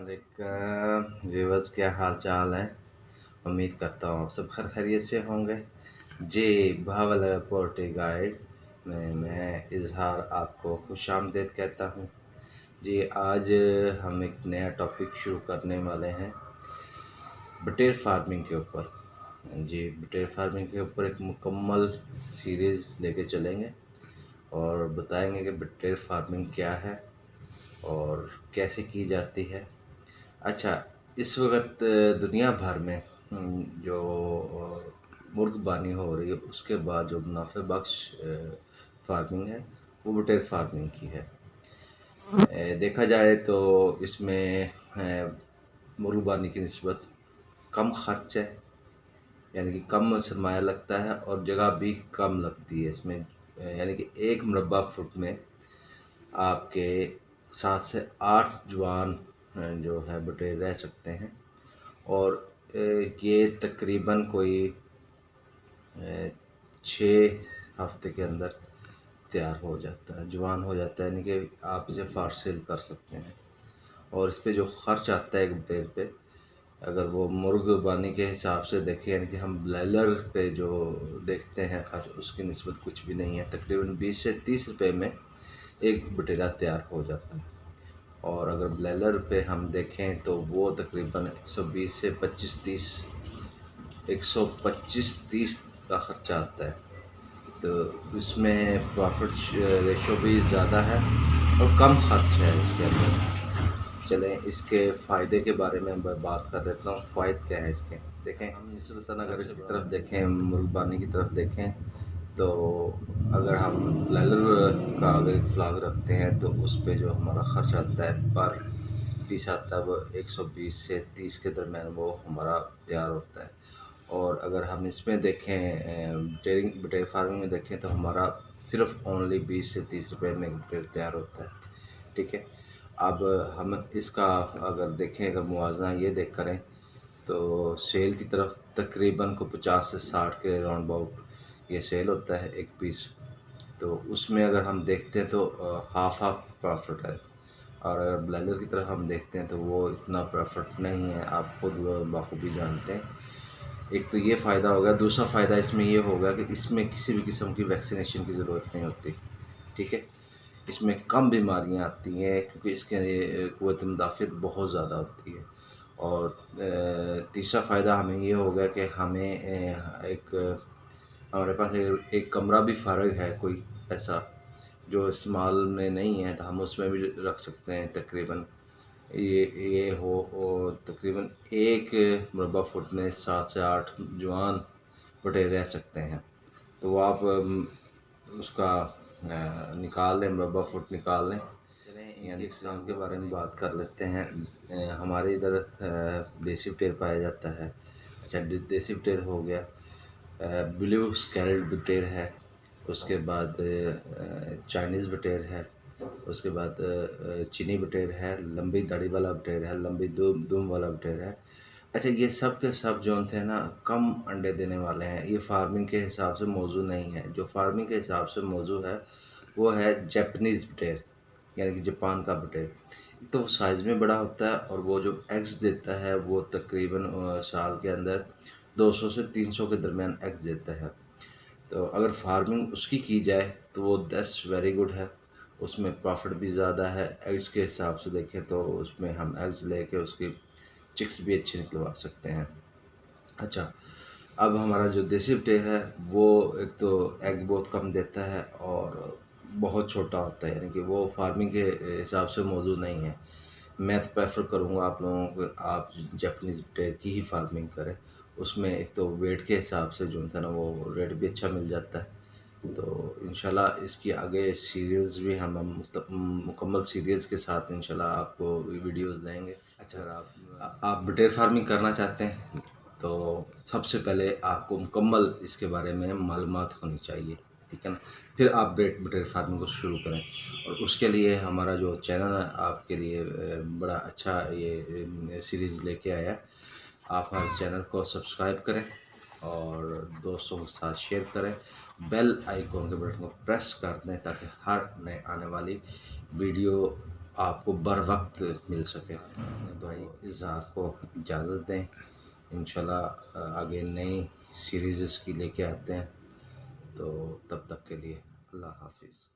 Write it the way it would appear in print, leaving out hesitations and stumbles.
अस्सलाम वालेकुम व्यूअर्स, क्या हाल चाल है। उम्मीद करता हूँ आप सब खैर खैरियत से होंगे। जी, भावलपुर गाइड में मैं इजहार आपको खुशामदीद कहता हूँ। जी, आज हम एक नया टॉपिक शुरू करने वाले हैं बटेर फार्मिंग के ऊपर। जी, बटेर फार्मिंग के ऊपर एक मुकम्मल सीरीज़ लेके चलेंगे और बताएंगे कि बटेर फार्मिंग क्या है और कैसे की जाती है। अच्छा, इस वक्त दुनिया भर में जो मुर्गबानी हो रही है, उसके बाद जो मुनाफे बख्श फार्मिंग है वो बटेर फार्मिंग की है। देखा जाए तो इसमें मुर्गबानी की निस्बत कम खर्च है, यानी कि कम सरमाया लगता है और जगह भी कम लगती है इसमें। यानी कि 1 मुरब्बा फुट में आपके 7 से 8 जवान जो है बटेर रह सकते हैं और ये तकरीबन कोई 6 हफ्ते के अंदर तैयार हो जाता है, जवान हो जाता है, यानी कि आप इसे फार सेल कर सकते हैं। और इस पे जो ख़र्च आता है एक बटेर पे, अगर वो मुर्गबानी के हिसाब से देखें, यानी कि हम ब्लायलर पे जो देखते हैं खर्च, उसकी निस्बत कुछ भी नहीं है। तकरीबन 20 से 30 रुपये में एक बटेरा तैयार हो जाता है। और अगर ब्लेलर पे हम देखें तो वो तकरीबन 120 से 125-30 का ख़र्चा आता है। तो इसमें प्रॉफिट रेशो भी ज़्यादा है और कम खर्च है इसके अंदर। चलें इसके फ़ायदे के बारे में मैं बात कर लेता हूँ। फ़ायदे क्या है इसके, देखें हम निस्बतन अगर इसकी तरफ देखें, मुर्गबानी की तरफ देखें, तो अगर हम ब्लायलर का अगर एक फ्लाग रखते हैं तो उस पे जो हमारा खर्च आता है पर पीस आता है वो 120 से 30 के दरमियान वो हमारा तैयार होता है। और अगर हम इसमें देखें बटेर फार्मिंग में देखें तो हमारा सिर्फ ओनली 20 से 30 रुपये में बटेर तैयार होता है। ठीक है, अब हम इसका अगर देखें, अगर मुआवजा ये देख करें तो सेल की तरफ तकरीबन को 50 से 60 के राउंड अबाउट ये सेल होता है एक पीस। तो उसमें अगर हम देखते हैं तो हाफ प्रॉफिट है। और अगर ब्लेंडर की तरफ हम देखते हैं तो वो इतना प्रॉफिट नहीं है, आप खुद बाखूबी जानते हैं। एक तो ये फ़ायदा होगा। दूसरा फ़ायदा इसमें ये होगा कि इसमें किसी भी किस्म की वैक्सीनेशन की ज़रूरत नहीं होती। ठीक है, इसमें कम बीमारियां आती हैं क्योंकि इसके क़ुव्वत मुदाफ़िअत बहुत ज़्यादा होती है। और तीसरा फ़ायदा हमें ये होगा कि हमें हमारे पास एक कमरा भी फ़ारिग है कोई ऐसा जो इस्तेमाल में नहीं है, तो हम उसमें भी रख सकते हैं। तकरीबन ये हो और तकरीबन 1 मुरब्बा फुट में 7 से 8 जवान बटेर रह सकते हैं। तो वो आप उसका निकाल लें, मुरब्बा फुट निकाल लें। चलें यानी इस्लाम के बारे में बात कर लेते हैं। हमारे इधर देसी बटेर पाया जाता है। अच्छा, देसी बटेर हो गया, ब्लू स्कैल्ड बटेर है, उसके बाद चाइनीज़ बटेर है, उसके बाद चीनी बटेर है, लंबी दाढ़ी वाला बटेर है, लंबी दुम वाला बटेर है। अच्छा, ये सब के सब जो थे ना कम अंडे देने वाले हैं। ये फार्मिंग के हिसाब से मौजू नहीं है। जो फार्मिंग के हिसाब से मौजू है वो है जापानीज़ बटेर, यानी कि जापान का बटेर। तो वो साइज़ में बड़ा होता है और वो जो एग्स देता है वो तकरीबन साल के अंदर 200 से 300 के दरमियान एग्स देता है। तो अगर फार्मिंग उसकी की जाए तो वो दैट्स वेरी गुड है। उसमें प्रॉफिट भी ज़्यादा है। एग्स के हिसाब से देखें तो उसमें हम एग्स लेके उसकी चिक्स भी अच्छे निकलवा सकते हैं। अच्छा, अब हमारा जो देसी बटेर है वो एक तो एग बहुत कम देता है और बहुत छोटा होता है, यानी कि वो फार्मिंग के हिसाब से मौजूद नहीं है। मैं तो प्रेफर करूँगा आप लोगों को आप जापानीज़ बटेर की ही फार्मिंग करें। उसमें एक तो वेट के हिसाब से जो है ना वो रेट भी अच्छा मिल जाता है। तो इंशाल्लाह इसकी आगे सीरियल्स भी हम मुकम्मल सीरियल्स के साथ इंशाल्लाह आपको वीडियोस देंगे। अच्छा, अगर आप बटेर फार्मिंग करना चाहते हैं तो सबसे पहले आपको मुकम्मल इसके बारे में मालूमात होनी चाहिए। ठीक है ना, फिर आप बटेर फार्मिंग को शुरू करें। और उसके लिए हमारा जो चैनल है आपके लिए बड़ा अच्छा ये सीरीज़ लेके आया है। आप हमारे चैनल को सब्सक्राइब करें और दोस्तों के साथ शेयर करें। बेल आइकॉन के बटन को प्रेस कर दें ताकि हर नए आने वाली वीडियो आपको बर वक्त मिल सके। भाई इज़हार को इजाज़त दें, इंशाल्लाह आगे नई सीरीज़ की लेके आते हैं। तो तब तक के लिए अल्लाह हाफिज़।